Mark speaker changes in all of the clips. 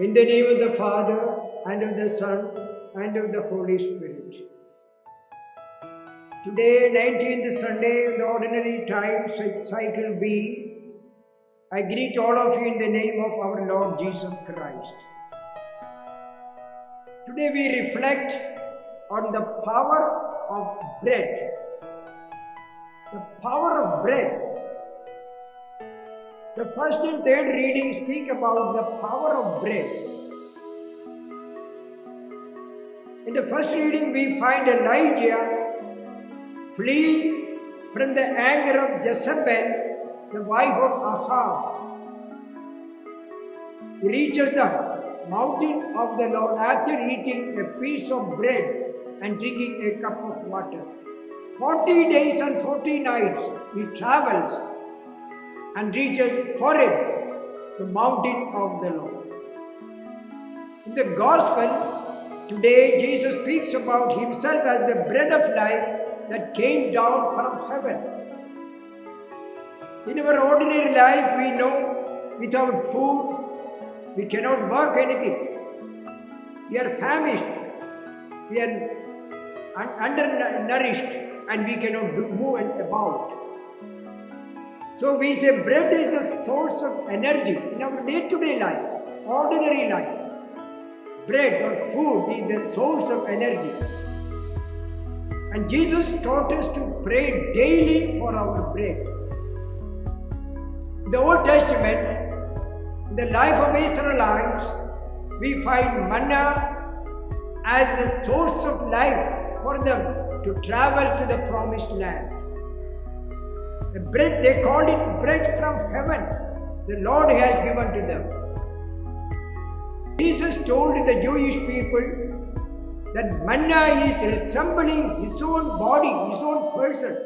Speaker 1: In the name of the Father, and of the Son, and of the Holy Spirit. Today, 19th Sunday of the Ordinary Time, Cycle B, I greet all of you in the name of our Lord Jesus Christ. Today we reflect on the power of bread. The power of bread. The first and third readings speak about the power of bread. In the first reading, we find Elijah flee from the anger of Jezebel, the wife of Ahab. He reaches the mountain of the Lord after eating a piece of bread and drinking a cup of water. 40 days and 40 nights he travels and reaches Horeb, the mountain of the Lord. In the Gospel, today Jesus speaks about himself as the bread of life that came down from heaven. In our ordinary life, we know without food, we cannot work anything. We are famished, we are undernourished, and we cannot move about. So we say bread is the source of energy in our day-to-day life, ordinary life. Bread or food is the source of energy. And Jesus taught us to pray daily for our bread. In the Old Testament, in the life of Israelites, we find manna as the source of life for them to travel to the promised land. The bread, they called it bread from heaven, the Lord has given to them. Jesus told the Jewish people that manna is resembling his own body, his own person,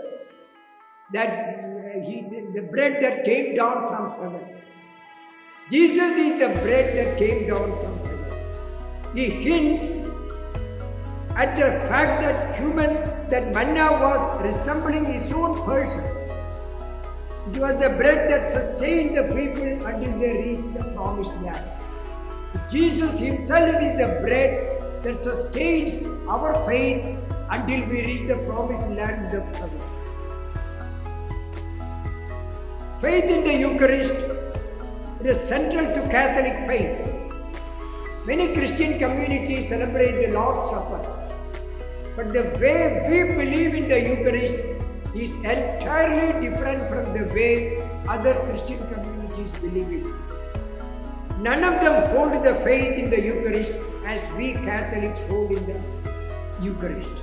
Speaker 1: that the bread that came down from heaven. Jesus is the bread that came down from heaven. He hints at the fact that manna was resembling his own person. It was the bread that sustained the people until they reached the promised land. Jesus himself is the bread that sustains our faith until we reach the promised land of heaven. Faith in the Eucharist is central to Catholic faith. Many Christian communities celebrate the Lord's Supper, but the way we believe in the Eucharist is entirely different from the way other Christian communities believe it. None of them hold the faith in the Eucharist as we Catholics hold in the Eucharist.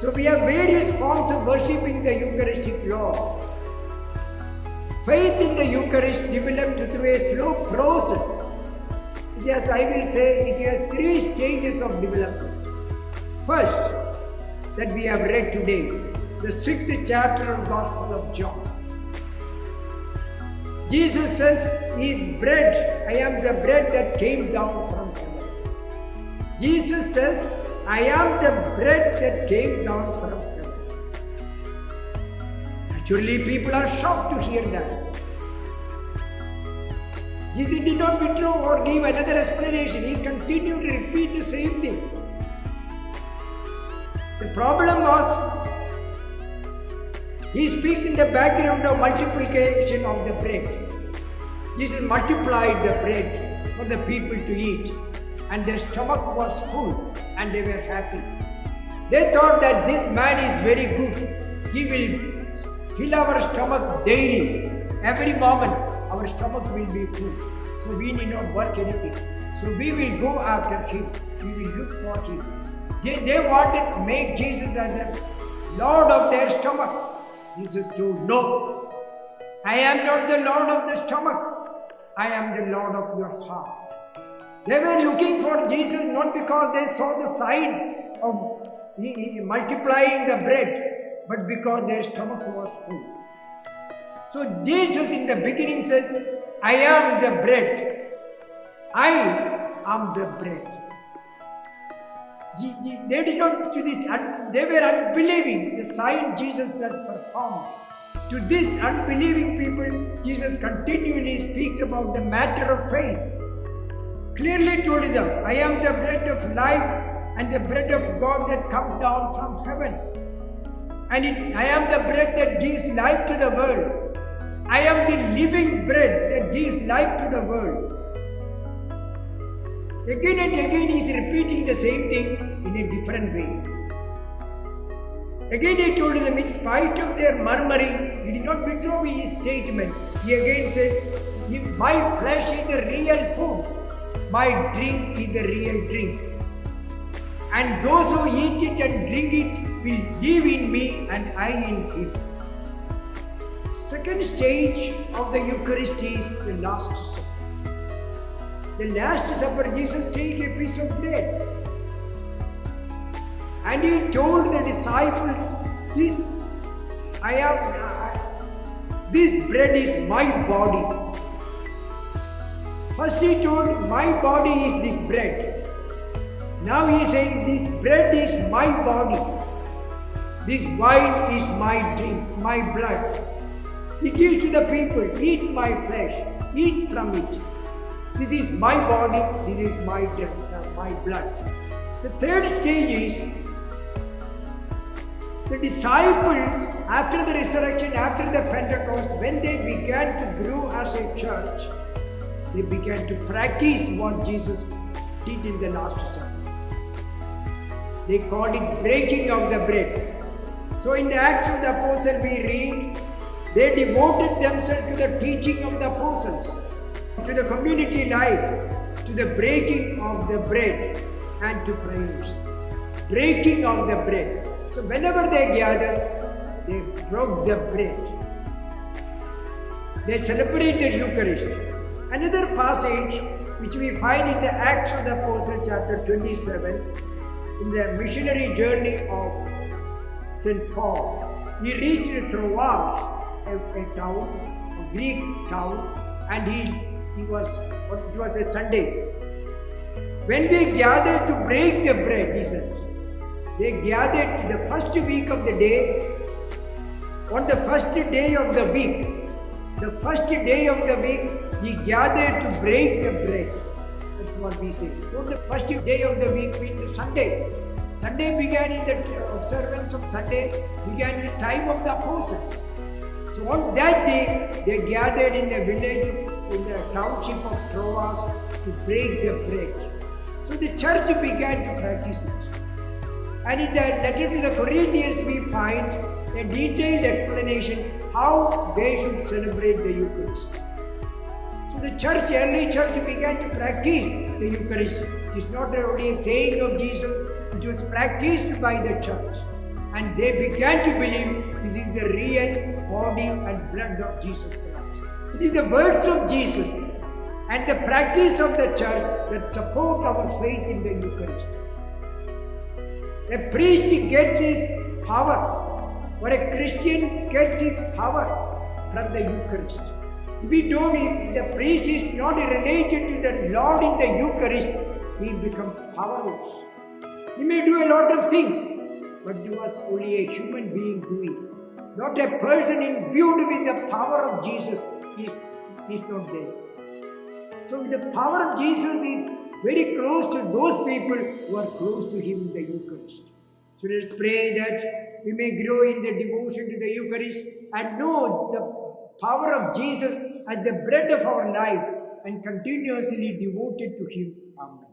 Speaker 1: So we have various forms of worshipping the Eucharistic Lord. Faith in the Eucharist developed through a slow process. Yes, I will say it has 3 stages of development. First, that we have read today, the 6th chapter of Gospel of John. Jesus says, he is bread. I am the bread that came down from heaven. Jesus says, I am the bread that came down from heaven. Naturally, people are shocked to hear that. Jesus did not withdraw or give another explanation. He continued to repeat the same thing. The problem was, he speaks in the background of multiplication of the bread. Jesus multiplied the bread for the people to eat, and their stomach was full and they were happy. They thought that this man is very good. He will fill our stomach daily. Every moment our stomach will be full. So we need not work anything. So we will go after him. We will look for him. They wanted to make Jesus as the Lord of their stomach. Jesus told, no, I am not the Lord of the stomach. I am the Lord of your heart. They were looking for Jesus not because they saw the sign of multiplying the bread, but because their stomach was full. So Jesus in the beginning says, I am the bread. I am the bread. They did not do this, they were unbelieving the sign Jesus has performed. To these unbelieving people, Jesus continually speaks about the matter of faith. clearly told them, I am the bread of life and the bread of God that comes down from heaven. And I am the bread that gives life to the world. I am the living bread that gives life to the world. Again and again he is repeating the same thing in a different way. Again he told them, in spite of their murmuring, he did not withdraw his statement. He again says, if my flesh is the real food, my drink is the real drink. And those who eat it and drink it will live in me and I in him. Second stage of the Eucharist is the Last Supper. The Last Supper, Jesus take a piece of bread and he told the disciple, this bread is my body. First he told, my body is this bread. Now he is saying, this bread is my body. This wine is my drink, my blood. He gives to the people, eat my flesh, eat from it. This is my body, this is my drink, my blood. The third stage is, the disciples, after the resurrection, after the Pentecost, when they began to grow as a church, they began to practice what Jesus did in the Last Supper. They called it breaking of the bread. So in the Acts of the Apostles we read, they devoted themselves to the teaching of the apostles, to the community life, to the breaking of the bread and to prayers. Breaking of the bread. So whenever they gathered, they broke the bread. They celebrated Eucharist. Another passage which we find in the Acts of the Apostles chapter 27, in the missionary journey of St. Paul, he reached Troas, a town, a Greek town, and it was a Sunday. When they gathered to break the bread, he said, they gathered the first week of the day, on the first day of the week. The first day of the week, he gathered to break the bread. That's what we say. So the first day of the week means Sunday. Sunday began in the observance of Sunday, began the time of the apostles. So on that day, they gathered in the village, in the township of Troas to break the bread. So the church began to practice it. And in the letter to the Corinthians, we find a detailed explanation how they should celebrate the Eucharist. So the church, early church began to practice the Eucharist. It is not only a saying of Jesus, it was practiced by the church. And they began to believe this is the real body and blood of Jesus Christ. It is the words of Jesus and the practice of the church that support our faith in the Eucharist. A priest gets his power, or a Christian gets his power from the Eucharist. If the priest is not related to the Lord in the Eucharist, he will become powerless. He may do a lot of things, but he was only a human being doing. Not a person imbued with the power of Jesus is not there. So the power of Jesus is very close to those people who are close to Him in the Eucharist. So let's pray that we may grow in the devotion to the Eucharist and know the power of Jesus as the bread of our life and continuously devoted to Him. Amen.